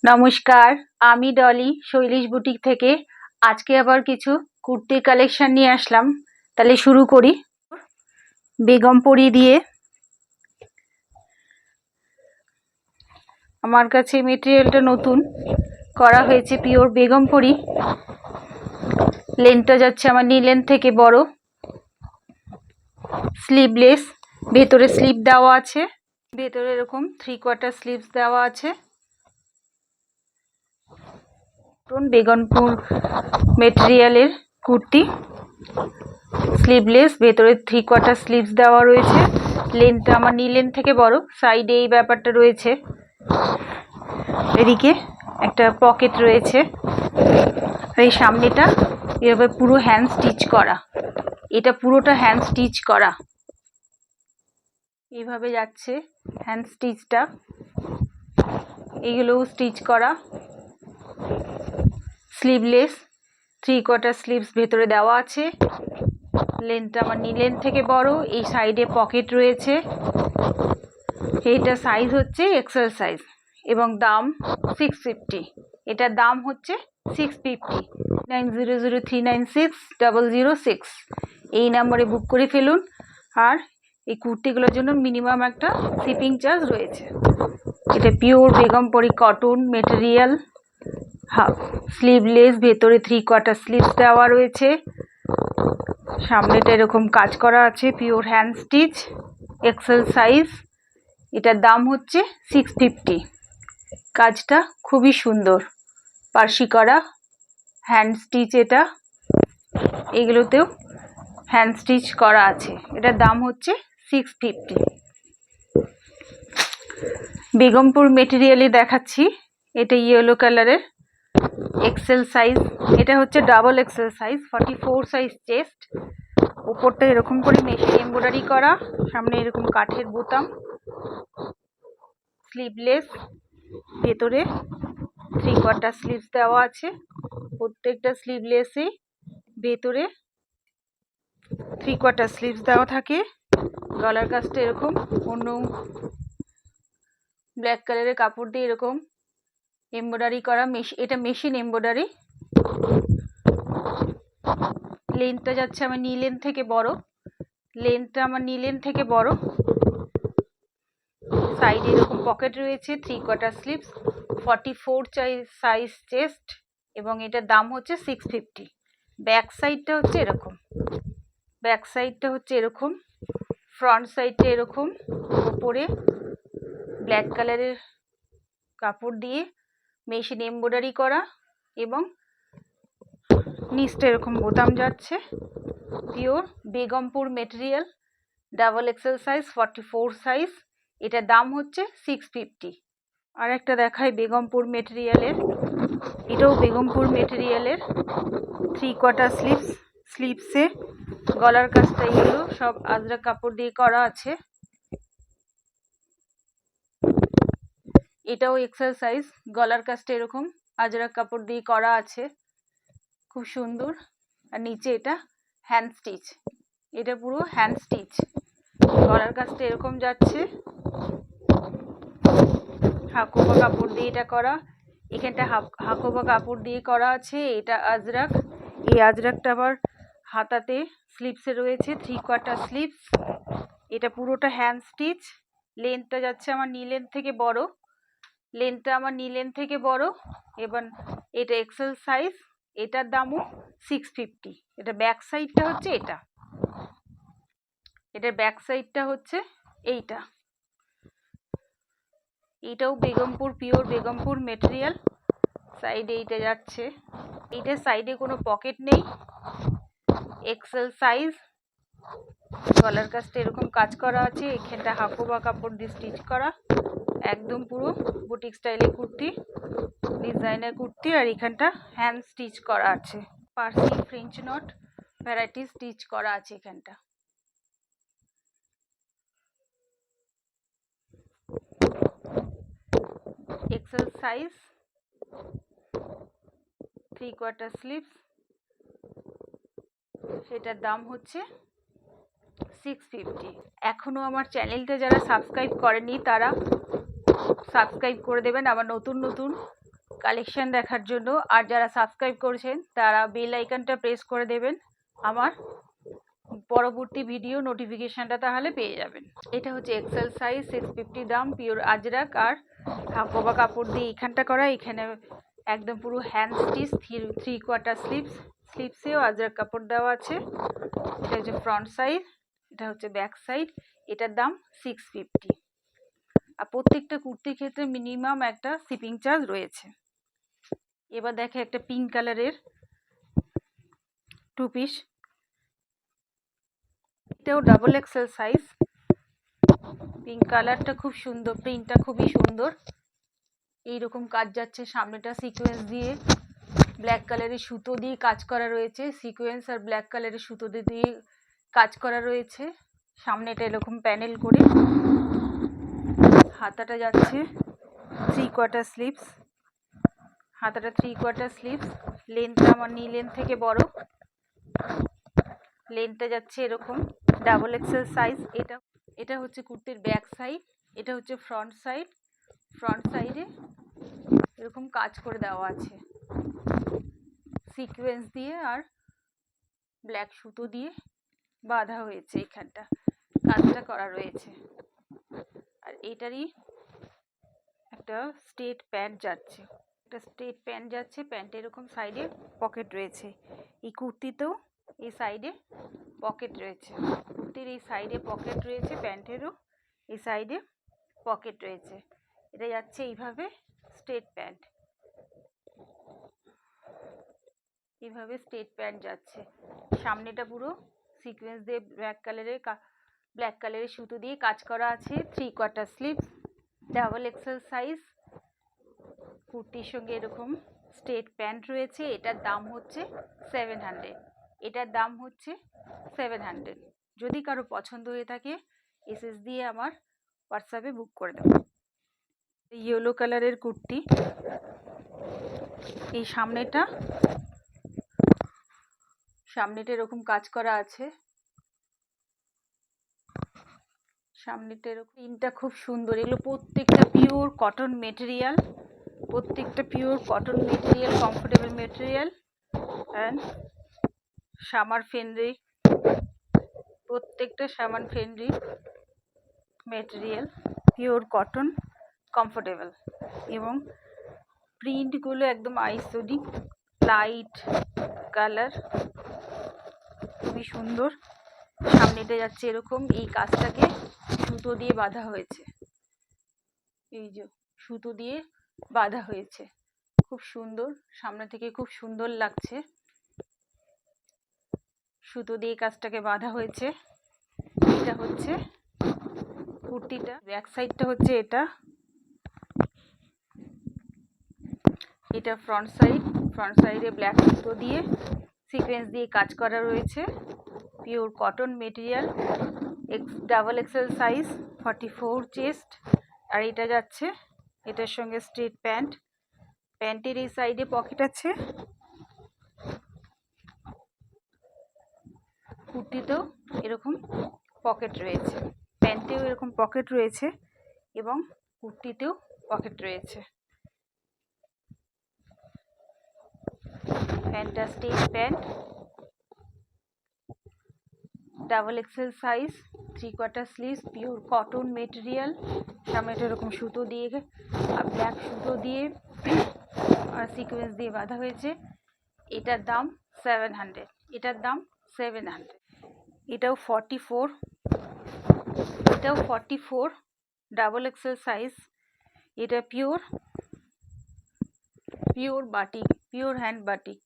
নমস্কার, আমি ডলি শৈলেশ বুটিক থেকে আজকে আবার কিছু কুর্তির কালেকশন নিয়ে আসলাম। তাহলে শুরু করি। বেগমপরি দিয়ে আমার কাছে মেটেরিয়ালটা নতুন করা হয়েছে, পিওর বেগমপরি। লেন্থটা যাচ্ছে আমার নি লেন্থ থেকে বড়, স্লিভলেস, ভেতরে স্লিভ দেওয়া আছে, ভেতরে এরকম 3/4 স্লিভস দেওয়া আছে। বেগমপুর মেটেরিয়ালের কুর্তি, স্লিভলেস, ভেতরে 3/4 স্লিভস দেওয়া রয়েছে। লেন্থটা আমার নি লেন্থ থেকে বড়, সাইডে এই ব্যাপারটা রয়েছে। এদিকে একটা পকেট রয়েছে, এই সামনেটা এভাবে পুরো হ্যান্ড স্টিচ করা, এটা পুরোটা হ্যান্ড স্টিচ করা, এইভাবে যাচ্ছে হ্যান্ড স্টিচটা, এইগুলোও স্টিচ করা। স্লিভলেস, 3/4 স্লিভস ভেতরে দেওয়া আছে। লেন্থটা আমার নি লেন্থ থেকে বড়, এই সাইডে পকেট রয়েছে। এইটা সাইজ হচ্ছে এক্সেল সাইজ এবং দাম 650। এটার দাম হচ্ছে 650। 9003960006 এই নাম্বারে বুক করে ফেলুন। আর এই কুর্তিগুলোর জন্য মিনিমাম একটা শিপিং চার্জ রয়েছে। এটা পিওর বেগমপরি কটন মেটেরিয়াল, স্লিভলেস, ভেতরে 3/4 স্লিভস দেওয়া রয়েছে। সামনেটা এরকম কাজ করা আছে, pure hand stitch, XL size. এটার দাম হচ্ছে 650। কাজটা খুবই সুন্দর, পার্সি করা হ্যান্ড স্টিচ। এটা এগুলোতেও হ্যান্ড স্টিচ করা আছে। এটার দাম হচ্ছে 650। বেগমপুর মেটেরিয়ালে দেখাচ্ছি, এটা ইয়েলো কালারের, এক্সেল সাইজ। এটা হচ্ছে double XL size, 44 size chest. উপরটা এরকম করে মেশিন এমব্রয়ডারি করা, সামনে এরকম কাঠের বোতাম। স্লিভলেস, ভেতরে 3/4 স্লিভস দেওয়া আছে। প্রত্যেকটা স্লিভলেসে ভেতরে 3/4 স্লিভস দেওয়া থাকে। গলার কাজটা এরকম অন্য ব্ল্যাক কালারের কাপড় দিয়ে এরকম এমব্রয়ডারি করা, এটা মেশিন এমব্রয়ডারি। লেন্থটা যাচ্ছে আমার নি লেন্থ থেকে বড়, লেন্থটা আমার নি লেন্থ থেকে বড়। সাইডে এরকম পকেট রয়েছে, 3/4 স্লিভস, 44 সাইজ চেস্ট এবং এটার দাম হচ্ছে 650। ব্যাক সাইডটা হচ্ছে এরকম, ব্যাক সাইডটা হচ্ছে এরকম, ফ্রন্ট সাইডটা এরকম। উপরে ব্ল্যাক কালারের কাপড় দিয়ে মেশিন এমব্রয়ডারি করা এবং নিচটা এরকম বোতাম যাচ্ছে। Pure Begampur material, double XL size, 44 size. এটার দাম হচ্ছে 650। আর একটা দেখাই বেগমপুর মেটেরিয়ালের, এটাও বেগমপুর মেটেরিয়ালের, 3/4 স্লিভস। স্লিভসে গলার কাজটা এগুলো সব আজরাক কাপড় দিয়ে করা আছে। এটাও এক্সেল সাইজ, গলার কাজটা এরকম আজরাক কাপড় দিয়ে করা আছে, খুব সুন্দর। আর নিচে এটা হ্যান্ড স্টিচ, এটা পুরো হ্যান্ড স্টিচ। গলার কাজটা এরকম যাচ্ছে, হাকোবা কাপড় দিয়ে এটা করা। এখানটা হাকোবা কাপড় দিয়ে করা আছে। এটা আজরাক, এই আজরাকটা আবার হাতাতে স্লিভসে রয়েছে, 3/4 স্লিভস। এটা পুরোটা হ্যান্ড স্টিচ। লেন্থটা যাচ্ছে আমার নি লেন্থ থেকে বড়, লেন্থটা আমার নি লেন্থ থেকে বড়। এবার এটা এক্সেল সাইজ, এটার দামও 650। এটা ব্যাক সাইডটা হচ্ছে এটা, এটার ব্যাক সাইডটা হচ্ছে এইটা। এটাও বেগমপুর, পিওর বেগমপুর মেটেরিয়াল। সাইডে এইটা যাচ্ছে, এইটার সাইডে কোনো পকেট নেই, এক্সেল সাইজ। গলার কাজটা এরকম কাজ করা আছে, এখানটা হাকোবা কাপড় দিয়ে স্টিচ করা, একদম পুরো বুটিক স্টাইলের কুর্তি, ডিজাইনের কুর্তি। আর এখানটা হ্যান্ড স্টিচ করা আছে, Parsi, French knot variety stitch করা আছে এখানটা। XL size, 3/4 sleeves. সেটার দাম হচ্ছে 650। এখনও আমার চ্যানেলটা যারা সাবস্ক্রাইব করেনি তারা সাবস্ক্রাইব করে দেবেন। আমার নতুন নতুন কালেকশন দেখার জন্য। আর যারা সাবস্ক্রাইব করেছেন তারা বেল আইকনটা প্রেস করে দেবেন, আমার পরবর্তী ভিডিও নোটিফিকেশনটা তাহলে পেয়ে যাবেন। এটা হচ্ছে এক্সেল সাইজ, 650 দাম, পিওর আজরাক আর হাফোবা কাপড় দিয়ে এখানটা করা। এখানে একদম পুরো হ্যান্ড স্টিচ, 3/4 স্লিভস, স্লিভসেও আজরাক কাপড় দেওয়া আছে। এটা হচ্ছে ফ্রন্ট সাইড, এটা হচ্ছে ব্যাক সাইড। এটার দাম 650। আর প্রত্যেকটা কুর্তির ক্ষেত্রে মিনিমাম একটা শিপিং চার্জ রয়েছে। এবার দেখে একটা পিঙ্ক কালারের 2 পিস, এটাও ডাবল এক্সেল সাইজ। পিঙ্ক কালারটা খুব সুন্দর, প্রিন্টটা খুবই সুন্দর। এইরকম কাজ যাচ্ছে, সামনেটা সিকোয়েন্স দিয়ে ব্ল্যাক কালারের সুতো দিয়ে কাজ করা রয়েছে, সিকোয়েন্স আর ব্ল্যাক কালারের সুতো দিয়ে কাজ করা রয়েছে। সামনেটা এরকম প্যানেল করে, হাতাটা যাচ্ছে 3/4 স্লিভস, হাতাটা 3/4 স্লিভস। লেন্থটা আমার নি লেন্থ থেকে বড়, লেন্থটা যাচ্ছে এরকম ডাবল এক্সেল সাইজ। এটা হচ্ছে কুর্তির ব্যাক সাইড, এটা হচ্ছে ফ্রন্ট সাইড। ফ্রন্ট সাইডে এরকম কাজ করে দেওয়া আছে, সিকোয়েন্স দিয়ে আর ব্ল্যাক সুতো দিয়ে বাঁধা হয়েছে, এখানটা কাজটা করা রয়েছে। আর এটারই একটা স্ট্রেট প্যান্ট যাচ্ছে, একটা স্ট্রেট প্যান্ট যাচ্ছে, প্যান্টে এরকম সাইডে পকেট রয়েছে। এই কুর্তিতেও এই সাইডে পকেট রয়েছে, কুর্তির এই সাইডে পকেট রয়েছে, প্যান্টেরও এই সাইডে পকেট রয়েছে। এটা যাচ্ছে এইভাবে স্ট্রেট প্যান্ট, এইভাবে স্ট্রেট প্যান্ট যাচ্ছে। সামনেটা পুরো সিকোয়েন্স দিয়ে ব্ল্যাক কালারের সুতো দিয়ে কাজ করা আছে, 3/4 স্লিভ, ডাবল এক্সেল সাইজ। কুর্তির সঙ্গে এরকম স্ট্রেট প্যান্ট রয়েছে। এটার দাম হচ্ছে 700, এটার দাম হচ্ছে 700। যদি কারো পছন্দ হয়ে থাকে এসএস দিয়ে আমার হোয়াটসঅ্যাপে বুক করে দেবো। ইয়েলো কালারের কুর্তি, এই সামনেটা এরকম কাজ করা আছে, সামনেটা এরকম, প্রিন্টটা খুব সুন্দর। এগুলো প্রত্যেকটা পিওর কটন মেটেরিয়াল, প্রত্যেকটা pure cotton material, comfortable material and summer friendly, প্রত্যেকটা summer friendly material, pure cotton, comfortable. এবং প্রিন্টগুলো একদম আইসোডিক লাইট কালার, খুবই সুন্দর। সামনেটা যাচ্ছে এরকম, এই কাজটাকে সুতো দিয়ে বাঁধা হয়েছে, এই যে সুতো দিয়ে বাঁধা হয়েছে, খুব সুন্দর, সামনে থেকে খুব সুন্দর লাগছে। সুতো দিয়ে কাজটাকে বাঁধা হয়েছে। এটা হচ্ছে কুর্তিটা, ব্যাক সাইডটা হচ্ছে এটা, এটা ফ্রন্ট সাইড। ফ্রন্ট সাইডে ব্ল্যাক সুতো দিয়ে সিকোয়েন্স দিয়ে কাজ করা রয়েছে, pure cotton material, double XL size, 44 chest. আর এটা যাচ্ছে, এটার সঙ্গে স্ট্রেট প্যান্ট, প্যান্টের এই সাইডে পকেট আছে, কুর্তিতেও এরকম পকেট রয়েছে, প্যান্টেও এরকম পকেট রয়েছে এবং কুর্তিতেও পকেট রয়েছে। প্যান্টটা straight pant, double XL size, 3/4 sleeves, pure cotton material. সামনেটা এরকম সুতো দিয়ে আর ব্ল্যাক সুতো দিয়ে আর সিকোয়েন্স দিয়ে বাঁধা হয়েছে। এটার দাম 700, এটার দাম 700। এটাও 44, এটাও 44, ডাবল এক্সেল সাইজ। এটা pure batik, pure hand batik.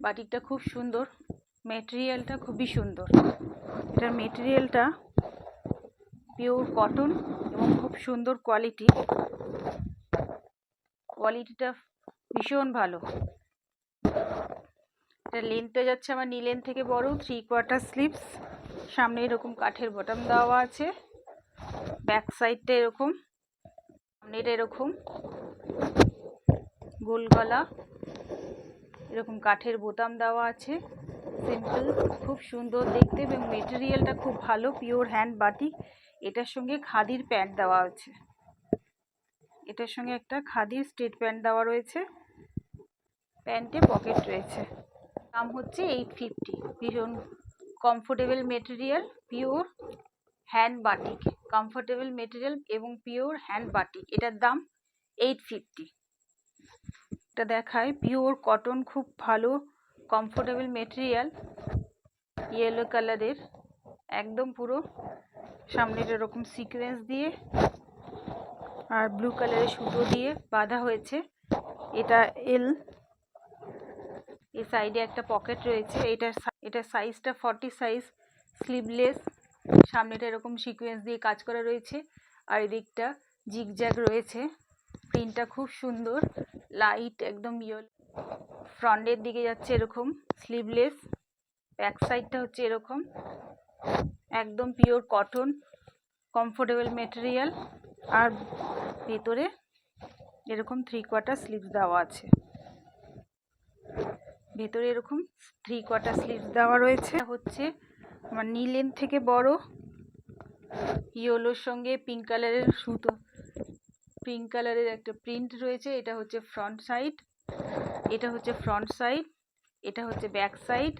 বাটিকটা খুব সুন্দর, মেটেরিয়ালটা খুবই সুন্দর। এটার মেটেরিয়ালটা পিওর কটন এবং খুব সুন্দর কোয়ালিটি, কোয়ালিটিটা ভীষণ ভালো। এটা লেন্থটা যাচ্ছে আমার নি লেন্থ থেকে বড়, 3/4 স্লিভস। সামনে এরকম কাঠের বোতাম দেওয়া আছে, ব্যাক সাইডটা এরকম, সামনেটা এরকম গোল গলা, এরকম কাঠের বোতাম দেওয়া আছে, সিম্পল, খুব সুন্দর দেখতে এবং মেটেরিয়ালটা খুব ভালো, পিওর হ্যান্ড বাটিক। এটার সঙ্গে খাদির প্যান্ট দেওয়া আছে, এটার সঙ্গে একটা খাদির স্ট্রেট প্যান্ট দেওয়া রয়েছে, প্যান্টে পকেট রয়েছে। দাম হচ্ছে 850। ভীষণ comfortable material, pure hand batik, comfortable material এবং পিওর হ্যান্ড বাটিক। এটার দাম 850। এটা দেখায় পিওর কটন, খুব ভালো কমফোর্টেবল মেটেরিয়াল, ইয়েলো কালারের, একদম পুরো সামনের এরকম সিকোয়েন্স দিয়ে আর ব্লু কালারের সুতো দিয়ে বাঁধা হয়েছে। এটা এল। এই সাইডে একটা পকেট রয়েছে। এটা সাইজটা 40 সাইজ, স্লিভলেস, সামনেটা এরকম সিকোয়েন্স দিয়ে কাজ করা রয়েছে আর এদিকটা জিগজ্যাগ রয়েছে। প্রিন্টটা খুব সুন্দর, লাইট একদম ইয়েলো। ফ্রন্টের দিকে যাচ্ছে এরকম স্লিভলেস, ব্যাক সাইডটা হচ্ছে এরকম, একদম পিওর কটন কমফোর্টেবল মেটেরিয়াল আর ভেতরে এরকম 3/4 স্লিভস দেওয়া আছে। ভেতরে এরকম 3/4 স্লিভস দেওয়া রয়েছে। হচ্ছে আমার নি লেন্থ থেকে বড়, ইয়েলোর সঙ্গে পিঙ্ক কালারের সুতো, পিঙ্ক কালারের একটা প্রিন্ট রয়েছে। এটা হচ্ছে ফ্রন্ট সাইড, এটা হচ্ছে ফ্রন্ট সাইড, এটা হচ্ছে ব্যাক সাইড।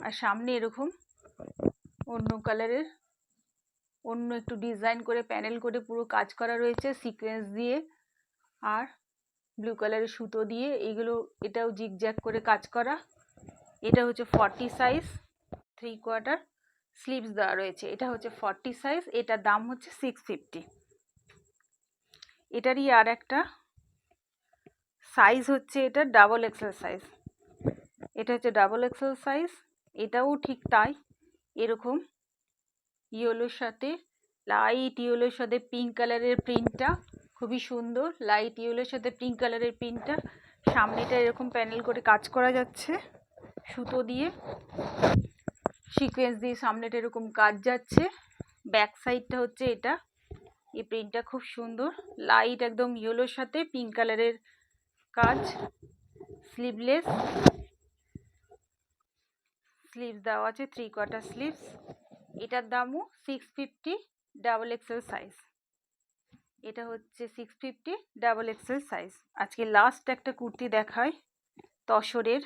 আর সামনে এরকম অন্য কালারের, অন্য একটু ডিজাইন করে প্যানেল করে পুরো কাজ করা রয়েছে সিকোয়েন্স দিয়ে আর ব্লু কালারের সুতো দিয়ে। এটাও জিগজ্যাগ করে কাজ করা। এটা হচ্ছে 40 সাইজ, 3/4 স্লিভস দেওয়া রয়েছে। এটা হচ্ছে 40 সাইজ, এটার দাম হচ্ছে 650। এটারই আর একটা সাইজ হচ্ছে এটা ডাবল এক্সেল সাইজ। এটা হচ্ছে ডাবল এক্সেল সাইজ, এটাও ঠিক তাই, এরকম ইয়েলোর সাথে, লাইট ইয়েলোর সাথে পিঙ্ক কালারের প্রিন্টটা খুবই সুন্দর। লাইট ইয়েলোর সাথে পিঙ্ক কালারের প্রিন্টটা, সামনেটা এরকম প্যানেল করে কাজ করা যাচ্ছে সুতো দিয়ে, সিকোয়েন্স দিয়ে সামনেটা এরকম কাজ যাচ্ছে। ব্যাক সাইডটা হচ্ছে এটা। এই প্রিন্টটা খুব সুন্দর, লাইট একদম ইয়েলোর সাথে পিঙ্ক কালারের কাজ। স্লিভলেস, স্লিভস দেওয়া আছে 3/4 স্লিভস। এটার দামও 650, ডাবল এক্সেল সাইজ। এটা হচ্ছে 650 ডাবল এক্সেল সাইজ। আজকে লাস্ট একটা কুর্তি দেখাই তসরের।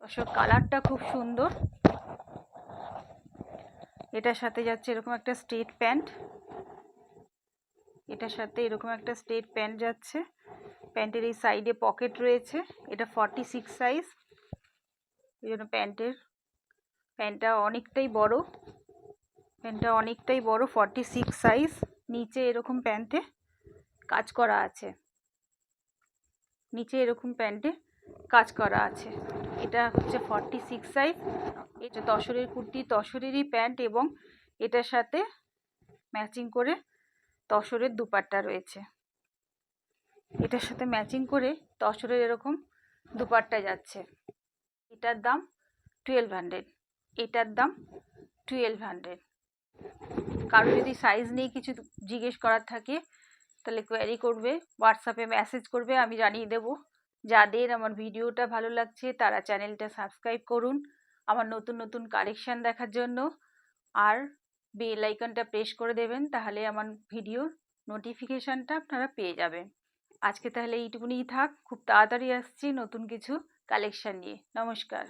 তসর কালারটা খুব সুন্দর। এটার সাথে যাচ্ছে এরকম একটা স্ট্রেট প্যান্ট, এটার সাথে এরকম একটা স্ট্রেট প্যান্ট যাচ্ছে। প্যান্টের এই সাইডে পকেট রয়েছে। এটা 46 সাইজ, এই জন্য প্যান্টটা অনেকটাই বড়, প্যান্টটা অনেকটাই বড়, 46 সাইজ। নিচে এরকম প্যান্টে কাজ করা আছে, নিচে এরকম প্যান্টে কাজ করা আছে। এটা হচ্ছে 46 সাইজ। এটা তসরের কুর্তি, তসরেরই প্যান্ট এবং এটার সাথে ম্যাচিং করে তসরের দুপাট্টা রয়েছে। এটার সাথে ম্যাচিং করে তসরের এরকম দুপাট্টা যাচ্ছে। এটার দাম 1200। এটার দাম 1200। কারো যদি সাইজ নিয়ে কিছু জিজ্ঞেস করার থাকে তাহলে কোয়ারি করবে, হোয়াটসঅ্যাপে মেসেজ করবে, আমি জানিয়ে দেব। যাদের আমার ভিডিওটা ভালো লাগছে তারা চ্যানেলটা সাবস্ক্রাইব করুন আমার নতুন নতুন কালেকশান দেখার জন্য, আর বেল আইকনটা প্রেস করে দেবেন, তাহলে আমার ভিডিওর নোটিফিকেশানটা আপনারা পেয়ে যাবেন। আজকে তাহলে এইটুকুনিই থাক, খুব তাড়াতাড়ি আসছি নতুন কিছু কালেকশান নিয়ে। নমস্কার।